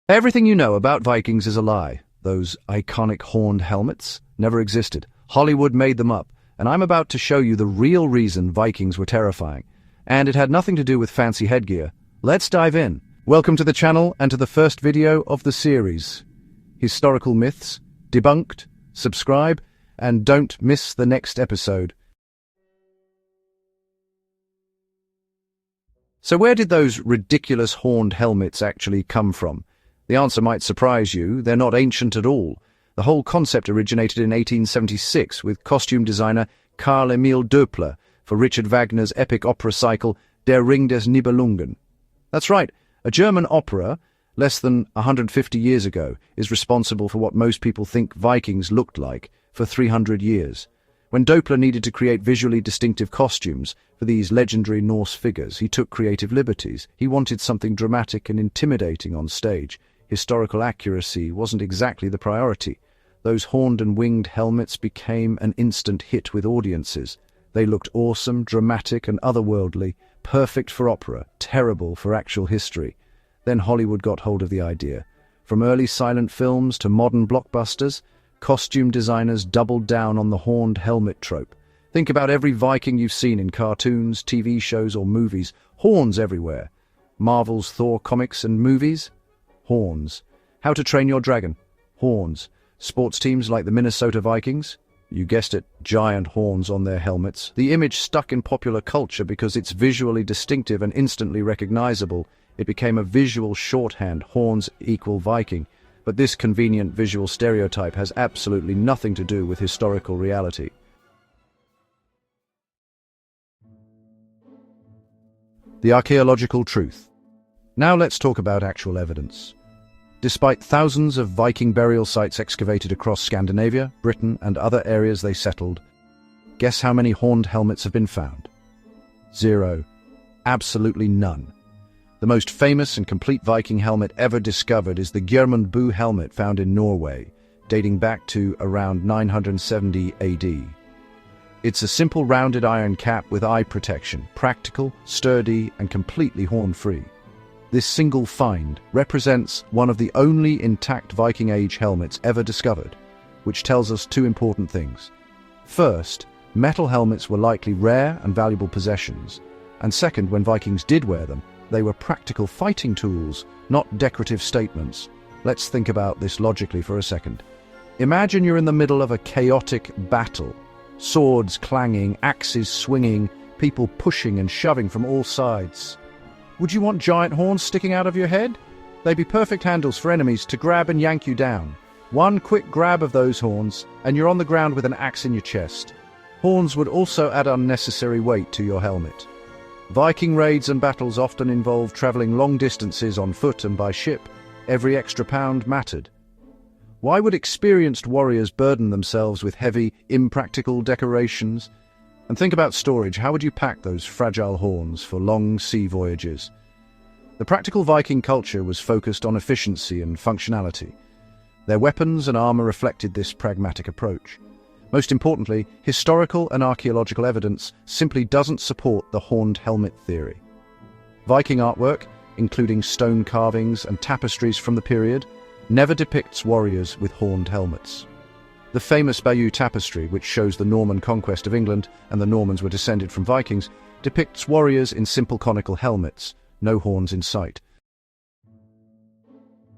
Everything you know about Vikings is a lie. Those iconic horned helmets never existed. Hollywood made them up, and I'm about to show you the real reason Vikings were terrifying. And it had nothing to do with fancy headgear. Let's dive in. Welcome to the channel and to the first video of the series. Historical myths, debunked, subscribe, and don't miss the next episode. So where did those ridiculous horned helmets actually come from? The answer might surprise you. They're not ancient at all. The whole concept originated in 1876 with costume designer Karl-Emil Doppler for Richard Wagner's epic opera cycle Der Ring des Nibelungen. That's right, a German opera, less than 150 years ago, is responsible for what most people think Vikings looked like for 300 years. When Doppler needed to create visually distinctive costumes for these legendary Norse figures, he took creative liberties. He wanted something dramatic and intimidating on stage. Historical accuracy wasn't exactly the priority. Those horned and winged helmets became an instant hit with audiences. They looked awesome, dramatic, and otherworldly, perfect for opera, terrible for actual history. Then Hollywood got hold of the idea. From early silent films to modern blockbusters, costume designers doubled down on the horned helmet trope. Think about every Viking you've seen in cartoons, TV shows, or movies. Horns everywhere. Marvel's Thor comics and movies? Horns. How to Train Your Dragon? Horns. Sports teams like the Minnesota Vikings? You guessed it, giant horns on their helmets. The image stuck in popular culture because it's visually distinctive and instantly recognizable. It became a visual shorthand, horns equal Viking. But this convenient visual stereotype has absolutely nothing to do with historical reality. The archaeological truth. Now let's talk about actual evidence. Despite thousands of Viking burial sites excavated across Scandinavia, Britain, and other areas they settled, guess how many horned helmets have been found? 0. Absolutely none. The most famous and complete Viking helmet ever discovered is the Gjermundbu helmet found in Norway, dating back to around 970 AD. It's a simple rounded iron cap with eye protection, practical, sturdy, and completely horn-free. This single find represents one of the only intact Viking Age helmets ever discovered, which tells us two important things. First, metal helmets were likely rare and valuable possessions, and second, when Vikings did wear them, they were practical fighting tools, not decorative statements. Let's think about this logically for a second. Imagine you're in the middle of a chaotic battle. Swords clanging, axes swinging, people pushing and shoving from all sides. Would you want giant horns sticking out of your head? They'd be perfect handles for enemies to grab and yank you down. One quick grab of those horns, and you're on the ground with an axe in your chest. Horns would also add unnecessary weight to your helmet. Viking raids and battles often involved traveling long distances on foot and by ship. Every extra pound mattered. Why would experienced warriors burden themselves with heavy, impractical decorations? And think about storage. How would you pack those fragile horns for long sea voyages? The practical Viking culture was focused on efficiency and functionality. Their weapons and armor reflected this pragmatic approach. Most importantly, historical and archaeological evidence simply doesn't support the horned helmet theory. Viking artwork, including stone carvings and tapestries from the period, never depicts warriors with horned helmets. The famous Bayeux tapestry, which shows the Norman conquest of England and the Normans were descended from Vikings, depicts warriors in simple conical helmets, no horns in sight.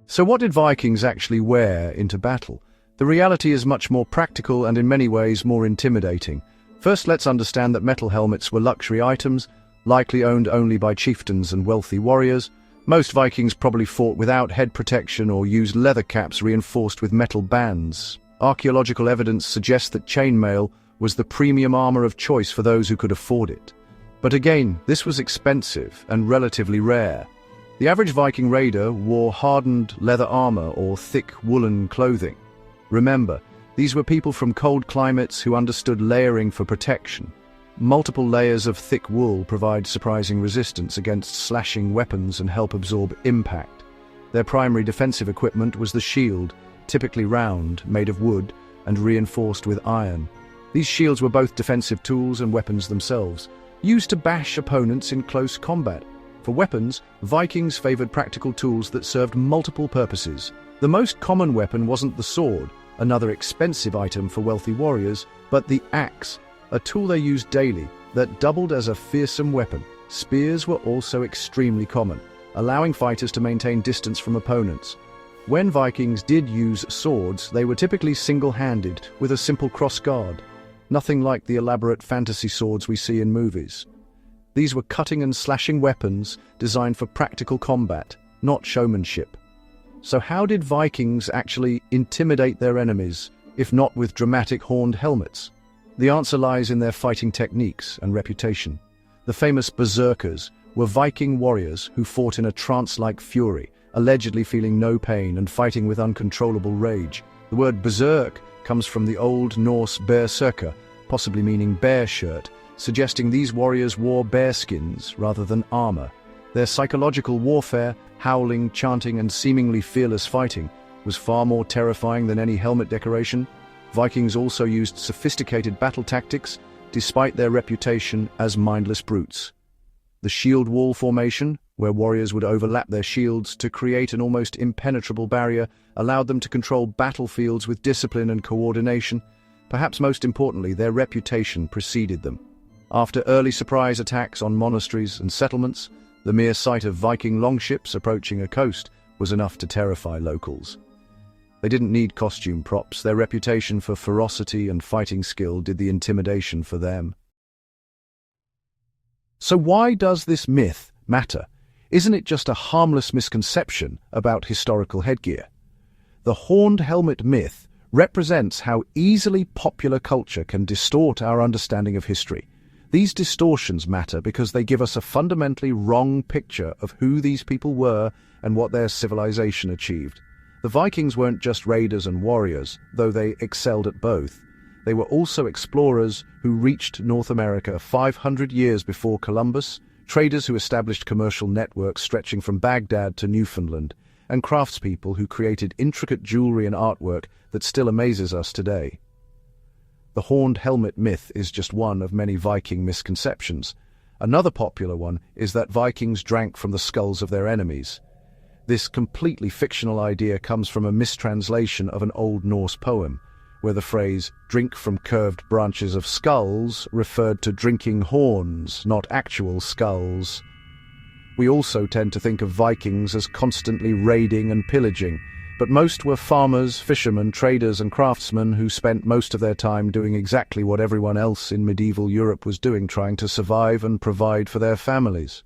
So what did Vikings actually wear into battle? The reality is much more practical and in many ways more intimidating. First, let's understand that metal helmets were luxury items, likely owned only by chieftains and wealthy warriors. Most Vikings probably fought without head protection or used leather caps reinforced with metal bands. Archaeological evidence suggests that chainmail was the premium armor of choice for those who could afford it. But again, this was expensive and relatively rare. The average Viking raider wore hardened leather armor or thick woolen clothing. Remember, these were people from cold climates who understood layering for protection. Multiple layers of thick wool provide surprising resistance against slashing weapons and help absorb impact. Their primary defensive equipment was the shield, typically round, made of wood, and reinforced with iron. These shields were both defensive tools and weapons themselves, used to bash opponents in close combat. For weapons, Vikings favored practical tools that served multiple purposes. The most common weapon wasn't the sword, another expensive item for wealthy warriors, but the axe, a tool they used daily that doubled as a fearsome weapon. Spears were also extremely common, allowing fighters to maintain distance from opponents. When Vikings did use swords, they were typically single-handed, with a simple cross-guard. Nothing like the elaborate fantasy swords we see in movies. These were cutting and slashing weapons designed for practical combat, not showmanship. So how did Vikings actually intimidate their enemies, if not with dramatic horned helmets? The answer lies in their fighting techniques and reputation. The famous berserkers were Viking warriors who fought in a trance-like fury, allegedly feeling no pain and fighting with uncontrollable rage. The word berserk comes from the Old Norse berserker, possibly meaning bear shirt, suggesting these warriors wore bearskins rather than armor. Their psychological warfare, howling, chanting, and seemingly fearless fighting was far more terrifying than any helmet decoration. Vikings also used sophisticated battle tactics, despite their reputation as mindless brutes. The shield wall formation, where warriors would overlap their shields to create an almost impenetrable barrier, allowed them to control battlefields with discipline and coordination. Perhaps most importantly, their reputation preceded them. After early surprise attacks on monasteries and settlements, the mere sight of Viking longships approaching a coast was enough to terrify locals. They didn't need costume props. Their reputation for ferocity and fighting skill did the intimidation for them. So why does this myth matter? Isn't it just a harmless misconception about historical headgear? The horned helmet myth represents how easily popular culture can distort our understanding of history. These distortions matter because they give us a fundamentally wrong picture of who these people were and what their civilization achieved. The Vikings weren't just raiders and warriors, though they excelled at both. They were also explorers who reached North America 500 years before Columbus, traders who established commercial networks stretching from Baghdad to Newfoundland, and craftspeople who created intricate jewelry and artwork that still amazes us today. The horned helmet myth is just one of many Viking misconceptions. Another popular one is that Vikings drank from the skulls of their enemies. This completely fictional idea comes from a mistranslation of an Old Norse poem, where the phrase "drink from curved branches of skulls" referred to drinking horns, not actual skulls. We also tend to think of Vikings as constantly raiding and pillaging, but most were farmers, fishermen, traders, and craftsmen who spent most of their time doing exactly what everyone else in medieval Europe was doing, trying to survive and provide for their families.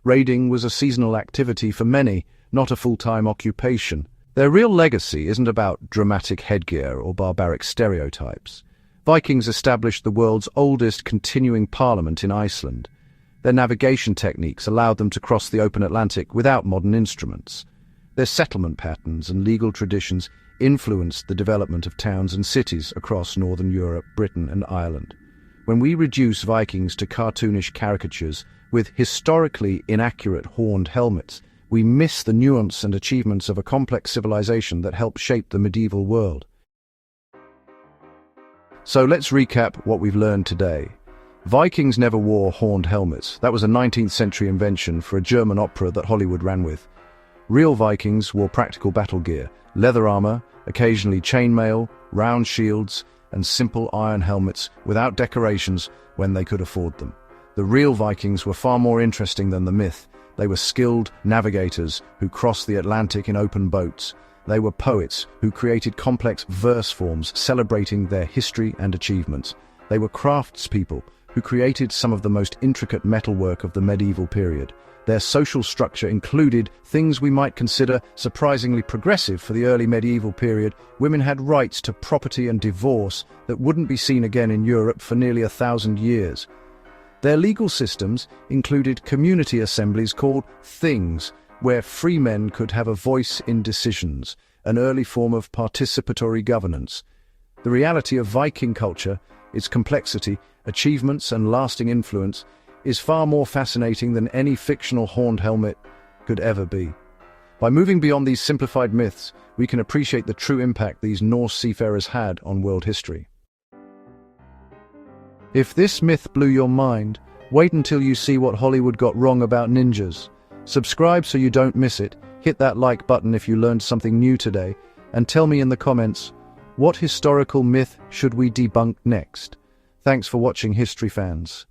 Raiding was a seasonal activity for many, not a full-time occupation. Their real legacy isn't about dramatic headgear or barbaric stereotypes. Vikings established the world's oldest continuing parliament in Iceland. Their navigation techniques allowed them to cross the open Atlantic without modern instruments. Their settlement patterns and legal traditions influenced the development of towns and cities across Northern Europe, Britain, and Ireland. When we reduce Vikings to cartoonish caricatures with historically inaccurate horned helmets, we miss the nuance and achievements of a complex civilization that helped shape the medieval world. So let's recap what we've learned today. Vikings never wore horned helmets. That was a 19th century invention for a German opera that Hollywood ran with. Real Vikings wore practical battle gear, leather armor, occasionally chainmail, round shields, and simple iron helmets without decorations when they could afford them. The real Vikings were far more interesting than the myth. They were skilled navigators who crossed the Atlantic in open boats. They were poets who created complex verse forms celebrating their history and achievements. They were craftspeople who created some of the most intricate metalwork of the medieval period. Their social structure included things we might consider surprisingly progressive for the early medieval period. Women had rights to property and divorce that wouldn't be seen again in Europe for nearly 1,000 years. Their legal systems included community assemblies called things, where free men could have a voice in decisions, an early form of participatory governance. The reality of Viking culture, its complexity, achievements, and lasting influence, is far more fascinating than any fictional horned helmet could ever be. By moving beyond these simplified myths, we can appreciate the true impact these Norse seafarers had on world history. If this myth blew your mind, Wait until you see what Hollywood got wrong about ninjas. Subscribe so you don't miss it, hit that like button if you learned something new today, and tell me in the comments, what historical myth should we debunk next? Thanks for watching, history fans.